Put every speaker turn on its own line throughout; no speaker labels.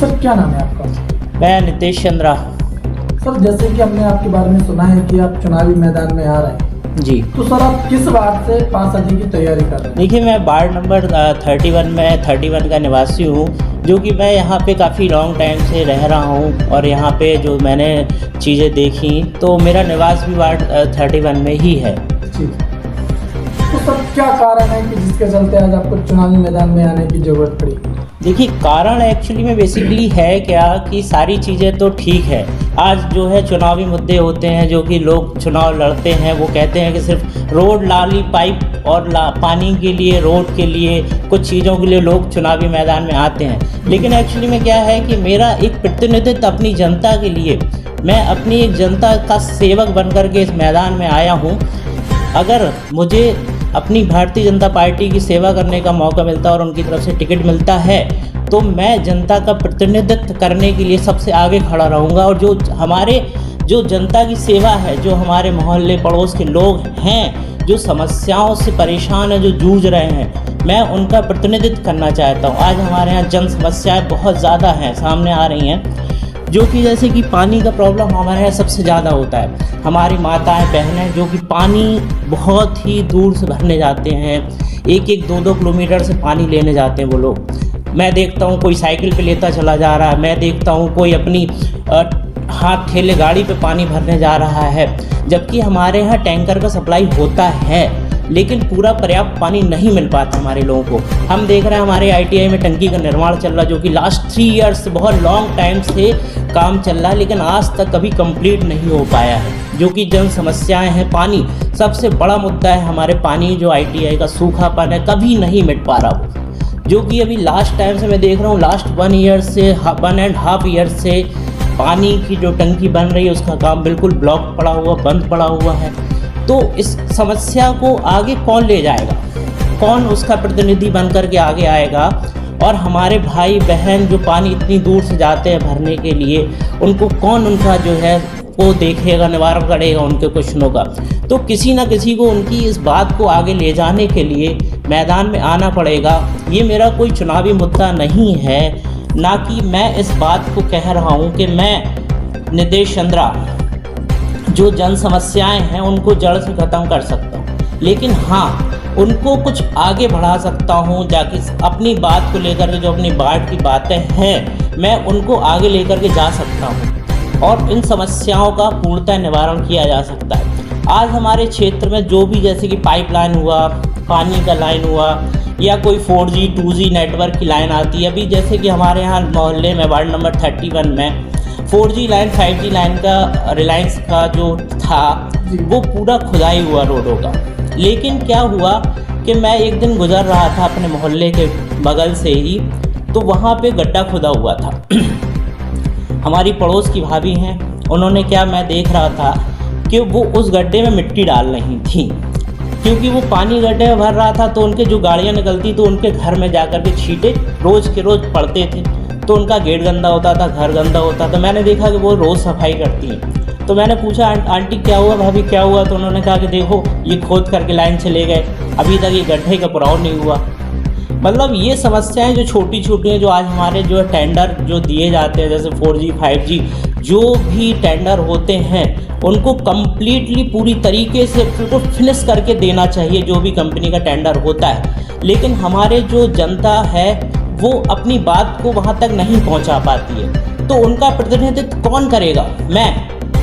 Sir क्या नाम है आपका?
मैं नितेश चंद्रा।
सर जैसे कि हमने आपके बारे में सुना है कि आप चुनावी मैदान में आ रहे हैं,
जी,
तो सर आप किस वार्ड से पासदी की तैयारी कर रहे हैं?
देखिए मैं वार्ड नंबर 31 का निवासी हूँ, जो कि मैं यहाँ पे काफ़ी लॉन्ग टाइम से रह रहा हूँ और यहाँ पे जो मैंने चीज़ें देखी तो मेरा निवास भी वार्ड 31 में ही है।
ठीक है। तो सर क्या कारण है कि जिसके चलते आज आपको चुनावी मैदान में आने की ज़रूरत पड़ी?
देखिए कारण एक्चुअली में बेसिकली है क्या कि सारी चीज़ें तो ठीक है। आज जो है चुनावी मुद्दे होते हैं जो कि लोग चुनाव लड़ते हैं, वो कहते हैं कि सिर्फ रोड नाली पाइप और पानी के लिए, रोड के लिए, कुछ चीज़ों के लिए लोग चुनावी मैदान में आते हैं। लेकिन एक्चुअली में क्या है कि मेरा एक प्रतिनिधित्व अपनी जनता के लिए, मैं अपनी एक जनता का सेवक बनकर के इस मैदान में आया हूँ। अगर मुझे अपनी भारतीय जनता पार्टी की सेवा करने का मौका मिलता है और उनकी तरफ से टिकट मिलता है तो मैं जनता का प्रतिनिधित्व करने के लिए सबसे आगे खड़ा रहूँगा। और जो जनता की सेवा है, जो हमारे मोहल्ले पड़ोस के लोग हैं, जो समस्याओं से परेशान हैं, जो जूझ रहे हैं, मैं उनका प्रतिनिधित्व करना चाहता हूँ। आज हमारे यहाँ जन समस्याएँ बहुत ज़्यादा हैं, सामने आ रही हैं, जो कि जैसे कि पानी का प्रॉब्लम हमारे यहाँ सबसे ज़्यादा होता है। हमारी माताएं बहनें जो कि पानी बहुत ही दूर से भरने जाते हैं, 1-1, 2-2 किलोमीटर से पानी लेने जाते हैं वो लोग। मैं देखता हूँ कोई साइकिल पे लेता चला जा रहा है, मैं देखता हूँ कोई अपनी हाथ ठेले गाड़ी पे पानी भरने जा रहा है, जबकि हमारे यहाँ टैंकर का सप्लाई होता है लेकिन पूरा पर्याप्त पानी नहीं मिल पाता हमारे लोगों को। हम देख रहे हैं हमारे ITI में टंकी का निर्माण चल रहा है, जो कि लास्ट 3 ईयर्स से बहुत लॉन्ग टाइम से काम चल रहा है, लेकिन आज तक कभी कंप्लीट नहीं हो पाया है, जो कि जन समस्याएं हैं। पानी सबसे बड़ा मुद्दा है हमारे, पानी जो ITI का सूखापन है, कभी नहीं मिट पा रहा वो, जो कि अभी लास्ट टाइम से मैं देख रहा हूँ, लास्ट 1.5 ईयर से पानी की जो टंकी बन रही है उसका काम बिल्कुल ब्लॉक पड़ा हुआ, बंद पड़ा हुआ है। तो इस समस्या को आगे कौन ले जाएगा, कौन उसका प्रतिनिधि बनकर के आगे आएगा? और हमारे भाई बहन जो पानी इतनी दूर से जाते हैं भरने के लिए, उनको कौन उनका जो है वो देखेगा, निवारण करेगा उनके क्वेश्चनों का? तो किसी ना किसी को उनकी इस बात को आगे ले जाने के लिए मैदान में आना पड़ेगा। ये मेरा कोई चुनावी मुद्दा नहीं है, ना कि मैं इस बात को कह रहा हूँ कि मैं नितेश चंद्रा जो जन समस्याएं हैं उनको जड़ से ख़त्म कर सकता हूँ, लेकिन हाँ उनको कुछ आगे बढ़ा सकता हूँ। जाके अपनी बात को लेकर के, जो अपनी वार्ड की बातें हैं, मैं उनको आगे लेकर के जा सकता हूँ और इन समस्याओं का पूर्णतः निवारण किया जा सकता है। आज हमारे क्षेत्र में जो भी, जैसे कि पाइपलाइन हुआ, पानी का लाइन हुआ, या कोई 4G 2G नेटवर्क की लाइन आती है। अभी जैसे कि हमारे यहाँ मोहल्ले में वार्ड नंबर 31 में 4G लाइन, 5G लाइन का रिलायंस का जो था वो पूरा खुदाई हुआ रोडों का। लेकिन क्या हुआ कि मैं एक दिन गुजर रहा था अपने मोहल्ले के बगल से ही, तो वहाँ पे गड्ढा खुदा हुआ था। हमारी पड़ोस की भाभी हैं, उन्होंने क्या, मैं देख रहा था कि वो उस गड्ढे में मिट्टी डाल रही थी, क्योंकि वो पानी गड्ढे में भर रहा था तो उनके जो गाड़ियाँ निकलती तो उनके घर में जाकर के छींटे रोज़ के रोज़ पड़ते थे, तो उनका गेट गंदा होता था, घर गंदा होता था। मैंने देखा कि वो रोज़ सफाई करती हैं, तो मैंने पूछा आंटी क्या हुआ, भाभी क्या हुआ? तो उन्होंने कहा कि देखो ये खोद करके लाइन चले गए, अभी तक ये गड्ढे का पुराव नहीं हुआ। मतलब ये समस्याएं जो छोटी छोटी हैं, जो आज हमारे जो टेंडर जो दिए जाते हैं, जैसे 4G 5G जो भी टेंडर होते हैं, उनको कम्प्लीटली पूरी तरीके से उनको फिनिश करके देना चाहिए जो भी कंपनी का टेंडर होता है। लेकिन हमारे जो जनता है वो अपनी बात को वहाँ तक नहीं पहुँचा पाती है, तो उनका प्रतिनिधित्व कौन करेगा?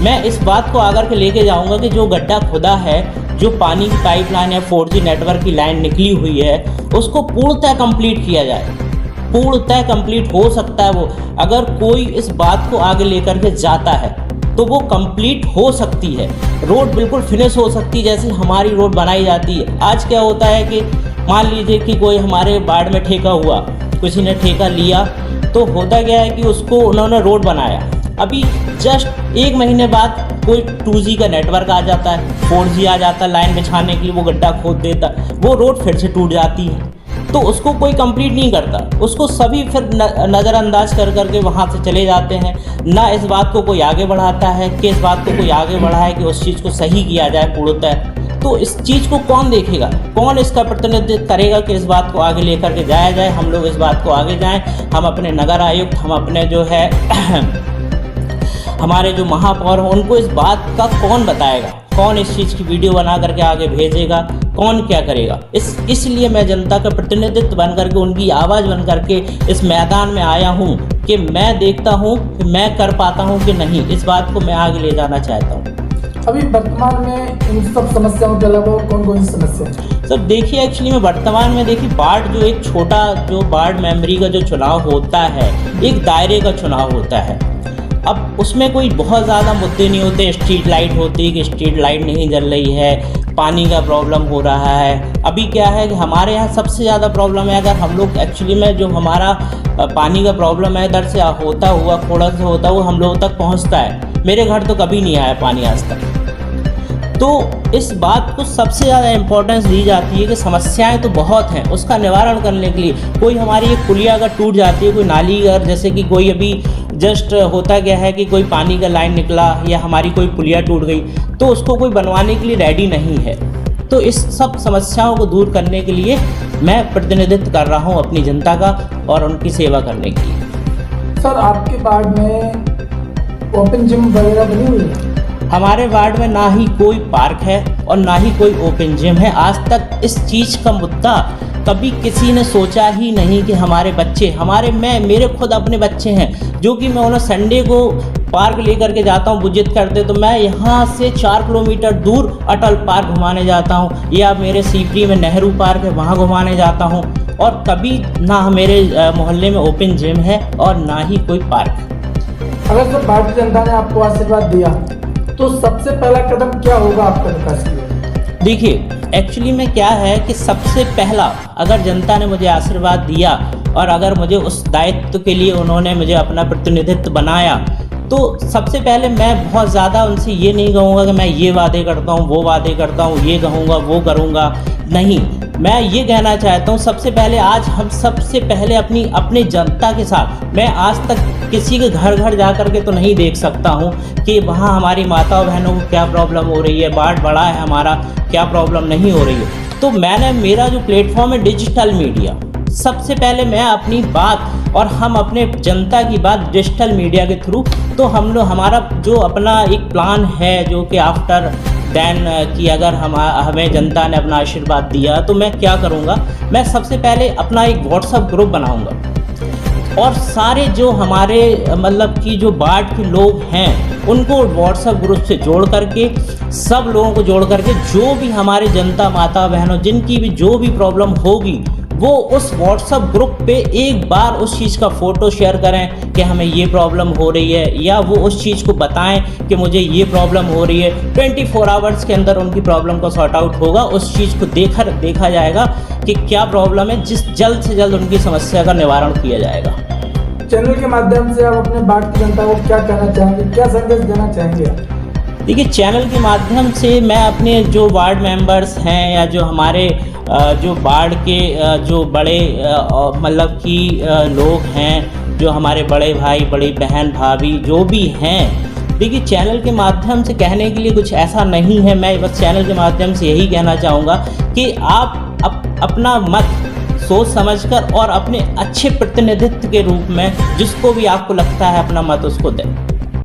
मैं इस बात को आकर के लेके जाऊँगा कि जो गड्ढा खुदा है, जो पानी की पाइपलाइन या 4G नेटवर्क की लाइन निकली हुई है, उसको पूर्णतः कंप्लीट किया जाए। पूर्णतः कंप्लीट हो सकता है वो, अगर कोई इस बात को आगे लेकर के जाता है तो वो कंप्लीट हो सकती है, रोड बिल्कुल फिनिश हो सकती है जैसे हमारी रोड बनाई जाती है। आज क्या होता है कि मान लीजिए कि कोई हमारे वार्ड में ठेका हुआ, किसी ने ठेका लिया, तो होता क्या है कि उसको उन्होंने रोड बनाया, अभी जस्ट 1 महीने बाद कोई 2G का नेटवर्क आ जाता है, 4G आ जाता है, लाइन बिछाने के लिए वो गड्ढा खोद देता है, वो रोड फिर से टूट जाती है। तो उसको कोई कंप्लीट नहीं करता, उसको सभी फिर नज़रअंदाज कर करके वहाँ से चले जाते हैं। ना इस बात को कोई आगे बढ़ाता है कि इस बात को कोई आगे बढ़ाए कि उस चीज़ को सही किया जाए पूर्णतः। तो इस चीज़ को कौन देखेगा, कौन इसका प्रतिनिधित्व करेगा कि इस बात को आगे लेकर के जाया जाए, हम लोग इस बात को आगे जाएं। हम अपने नगर आयुक्त, हम अपने जो है हमारे जो महापौर हैं, उनको इस बात का कौन बताएगा, कौन इस चीज़ की वीडियो बना करके आगे भेजेगा, कौन क्या करेगा। इसलिए मैं जनता का प्रतिनिधित्व बन करके, उनकी आवाज़ बन करके इस मैदान में आया हूँ कि मैं देखता हूँ कि मैं कर पाता हूँ कि नहीं, इस बात को मैं आगे ले जाना चाहता हूँ।
अभी वर्तमान में इन सब समस्याओं के अलावा कौन कौन सी समस्या है?
सर देखिए, एक्चुअली में वर्तमान में देखिए, वार्ड जो एक छोटा जो वार्ड मेंबरी का जो चुनाव होता है, एक दायरे का चुनाव होता है। अब उसमें कोई बहुत ज़्यादा मुद्दे नहीं होते। स्ट्रीट लाइट होती है कि स्ट्रीट लाइट नहीं जल रही है, पानी का प्रॉब्लम हो रहा है। अभी क्या है कि हमारे यहाँ सबसे ज़्यादा प्रॉब्लम है, अगर हम लोग एक्चुअली में जो हमारा पानी का प्रॉब्लम है इधर से होता हुआ, खोड़ा से होता हुआ हम लोगों तक पहुँचता है। मेरे घर तो कभी नहीं आया पानी आज तक। तो इस बात को सबसे ज़्यादा इम्पोर्टेंस दी जाती है कि समस्याएं तो बहुत हैं, उसका निवारण करने के लिए कोई हमारी एक पुलिया अगर टूट जाती है, कोई नाली अगर, जैसे कि कोई अभी जस्ट होता क्या है कि कोई पानी का लाइन निकला या हमारी कोई पुलिया टूट गई, तो उसको कोई बनवाने के लिए रेडी नहीं है। तो इस सब समस्याओं को दूर करने के लिए मैं प्रतिनिधित्व कर रहा हूँ अपनी जनता का और उनकी सेवा करने के लिए।
सर आपके वार्ड में ओपन जिम वगैरह बनी हुई है?
हमारे वार्ड में ना ही कोई पार्क है और ना ही कोई ओपन जिम है। आज तक इस चीज़ का मुद्दा कभी किसी ने सोचा ही नहीं कि हमारे बच्चे, मेरे खुद अपने बच्चे हैं जो कि मैं उन्हें संडे को पार्क लेकर के जाता हूँ, विजिट करते, तो मैं यहाँ से 4 किलोमीटर दूर अटल पार्क घुमाने जाता हूँ, या मेरे सीपरी में नेहरू पार्क है वहाँ घुमाने जाता हूँ। और कभी ना मेरे मोहल्ले में ओपन जिम है और ना ही कोई पार्क।
अगर सर भारतीय जनता ने आपको आशीर्वाद दिया तो सबसे पहला कदम क्या होगा आपका विकास के लिए?
देखिए, एक्चुअली में क्या है कि सबसे पहला, अगर जनता ने मुझे आशीर्वाद दिया और अगर मुझे उस दायित्व के लिए उन्होंने मुझे अपना प्रतिनिधित्व बनाया, तो सबसे पहले मैं बहुत ज़्यादा उनसे ये नहीं कहूँगा कि मैं ये वादे करता हूँ, वो वादे करता हूँ, ये कहूँगा, वो करूँगा। नहीं, मैं ये कहना चाहता हूँ सबसे पहले, आज हम सबसे पहले अपनी जनता के साथ, मैं आज तक किसी के घर घर जा कर के तो नहीं देख सकता हूँ कि वहाँ हमारी माताओं बहनों को क्या प्रॉब्लम हो रही है, वार्ड बड़ा है हमारा, क्या प्रॉब्लम नहीं हो रही है। तो मेरा जो प्लेटफॉर्म है डिजिटल मीडिया, सबसे पहले मैं अपनी बात और हम अपने जनता की बात डिजिटल मीडिया के थ्रू, तो हमारा जो अपना एक प्लान है जो कि आफ्टर देन कि अगर हमें जनता ने अपना आशीर्वाद दिया तो मैं क्या करूँगा, मैं सबसे पहले अपना एक व्हाट्सएप ग्रुप बनाऊँगा और सारे जो हमारे मतलब कि जो वार्ड के लोग हैं उनको व्हाट्सएप ग्रुप से जोड़ करके, सब लोगों को जोड़ करके, जो भी हमारे जनता माता बहनों जिनकी भी जो भी प्रॉब्लम होगी वो उस व्हाट्सएप ग्रुप पे एक बार उस चीज़ का फ़ोटो शेयर करें कि हमें ये प्रॉब्लम हो रही है, या वो उस चीज़ को बताएं कि मुझे ये प्रॉब्लम हो रही है। 24 आवर्स के अंदर उनकी प्रॉब्लम को सॉर्ट आउट होगा, उस चीज़ को देखा जाएगा कि क्या प्रॉब्लम है, जल्द से जल्द उनकी समस्या का निवारण किया जाएगा।
चैनल के माध्यम से आप अपने वार्ड की जनता को क्या कहना चाहेंगे, क्या संदेश देना चाहेंगे?
देखिए, चैनल के माध्यम से मैं अपने जो वार्ड मेंबर्स हैं या जो हमारे जो वार्ड के जो बड़े मतलब कि लोग हैं, जो हमारे बड़े भाई, बड़ी बहन, भाभी जो भी हैं, देखिए चैनल के माध्यम से कहने के लिए कुछ ऐसा नहीं है। मैं बस चैनल के माध्यम से यही कहना चाहूँगा कि आप अपना मत सोच समझकर और अपने अच्छे प्रतिनिधित्व के रूप में जिसको भी आपको लगता है अपना मत उसको दें।